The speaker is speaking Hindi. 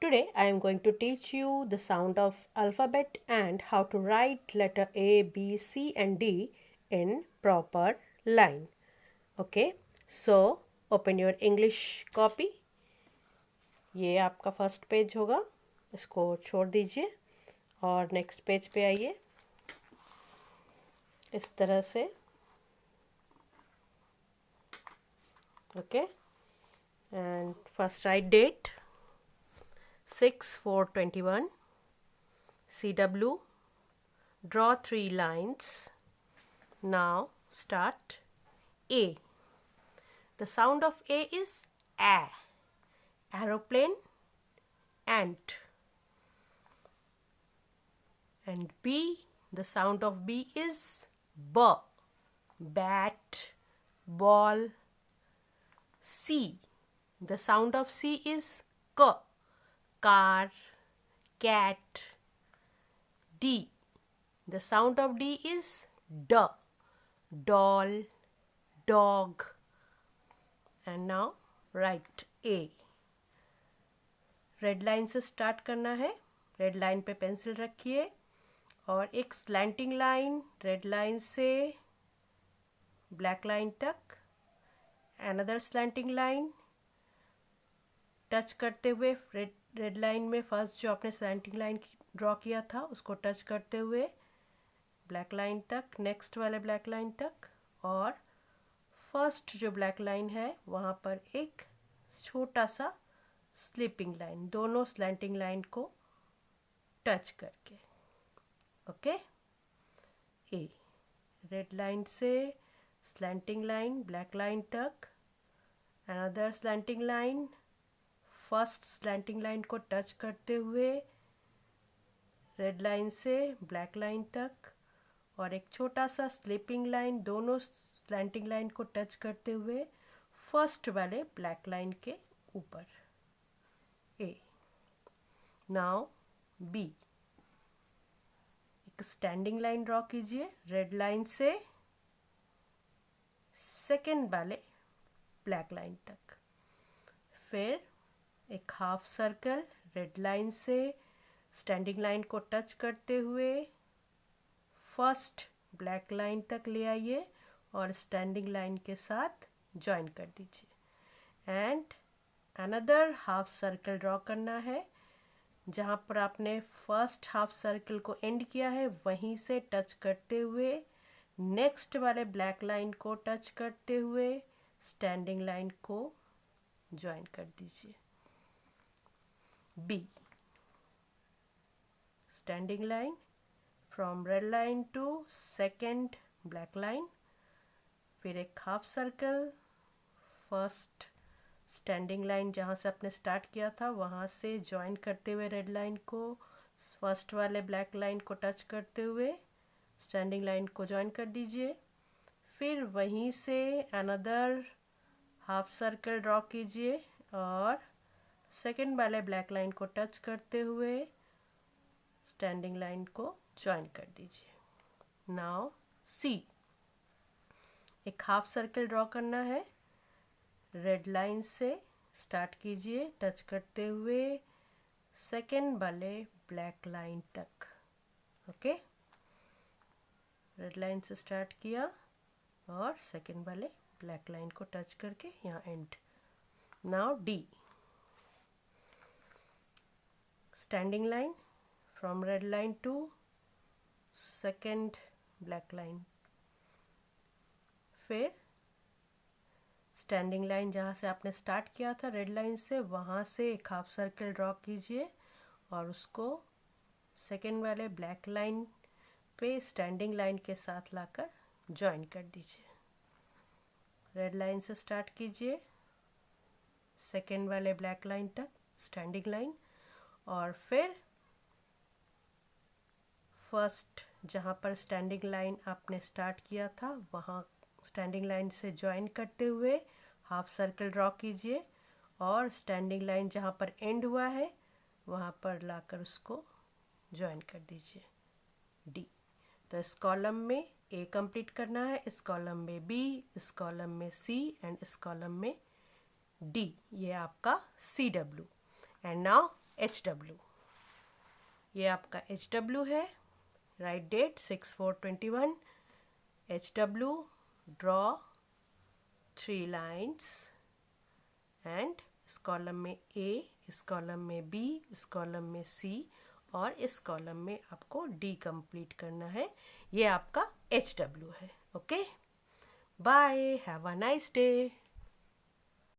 Today I am going to teach you the sound of alphabet and how to write letter A, B, C and D in proper line. Okay, so open your English copy. ये आपका फर्स्ट पेज होगा, इसको छोड़ दीजिए और नेक्स्ट पेज पे आइए. इस तरह से. Okay, and first write date 6/4/21. CW, draw 3 lines. Now start. A. The sound of A is A. Aeroplane, ant. And B. The sound of B is B. Bat, ball. C. The sound of C is K. Car, cat. D. The sound of D is D. Doll, dog. And now write A. Red line से स्टार्ट करना है. रेड लाइन पे पेंसिल रखिए और एक स्लैंटिंग लाइन रेड लाइन से ब्लैक लाइन तक. अनदर स्लैंटिंग लाइन टच करते हुए रेड लाइन में फर्स्ट जो आपने स्लैंटिंग लाइन ड्रॉ किया था उसको टच करते हुए ब्लैक लाइन तक, नेक्स्ट वाले ब्लैक लाइन तक, और फर्स्ट जो ब्लैक लाइन है वहाँ पर एक छोटा सा स्लीपिंग लाइन, दोनों स्लैंटिंग लाइन को टच करके. ओके. ए. रेड लाइन से स्लैंटिंग लाइन ब्लैक लाइन तक, another slanting line first slanting line को टच करते हुए रेड लाइन से ब्लैक लाइन तक, और एक छोटा सा स्लीपिंग लाइन दोनों स्लैंटिंग लाइन को टच करते हुए फर्स्ट वाले ब्लैक लाइन के ऊपर. ए. Now B. एक स्टैंडिंग लाइन ड्रॉ कीजिए रेड लाइन से सेकेंड वाले ब्लैक लाइन तक. फिर एक हाफ सर्कल रेड लाइन से स्टैंडिंग लाइन को टच करते हुए फर्स्ट ब्लैक लाइन तक ले आइए और स्टैंडिंग लाइन के साथ ज्वाइन कर दीजिए. And another half circle draw करना है. जहाँ पर आपने फर्स्ट हाफ सर्कल को एंड किया है वहीं से टच करते हुए नेक्स्ट वाले ब्लैक लाइन को टच करते हुए स्टैंडिंग लाइन को ज्वाइन कर दीजिए. B. Standing line from red line to second black line, फिर एक half circle first standing line जहाँ से आपने स्टार्ट किया था वहाँ से ज्वाइन करते हुए रेड लाइन को फर्स्ट वाले ब्लैक लाइन को टच करते हुए स्टैंडिंग लाइन को ज्वाइन कर दीजिए. फिर वहीं से अनदर हाफ सर्कल ड्रॉ कीजिए और सेकेंड वाले ब्लैक लाइन को टच करते हुए स्टैंडिंग लाइन को ज्वाइन कर दीजिए. Now see. एक हाफ सर्कल ड्रॉ करना है. रेड लाइन से स्टार्ट कीजिए टच करते हुए सेकेंड वाले ब्लैक लाइन तक. ओके. रेड लाइन से स्टार्ट किया और सेकेंड वाले ब्लैक लाइन को टच करके यहाँ end. Now D. Standing line from red line to second black line, फिर स्टैंडिंग लाइन जहाँ से आपने स्टार्ट किया था रेड लाइन से वहाँ से एक हाफ सर्कल ड्रॉ कीजिए और उसको सेकेंड वाले ब्लैक लाइन पे स्टैंडिंग लाइन के साथ लाकर ज्वाइन कर दीजिए. रेड लाइन से स्टार्ट कीजिए सेकेंड वाले ब्लैक लाइन तक स्टैंडिंग लाइन, और फिर फर्स्ट जहाँ पर स्टैंडिंग लाइन आपने स्टार्ट किया था वहाँ स्टैंडिंग लाइन से ज्वाइन करते हुए हाफ सर्कल ड्रॉ कीजिए और स्टैंडिंग लाइन जहाँ पर एंड हुआ है वहाँ पर लाकर उसको ज्वाइन कर दीजिए. डी. तो इस कॉलम में ए कंप्लीट करना है, इस कॉलम में बी, इस कॉलम में सी एंड इस कॉलम में डी. ये आपका CW. एंड नाउ HW, ये आपका HW है। Write date 6/4/21। HW, draw 3 lines and इस कॉलम में A, इस कॉलम में B, इस कॉलम में C और इस कॉलम में आपको D कंप्लीट करना है। ये आपका HW है। Okay, bye, have a nice day.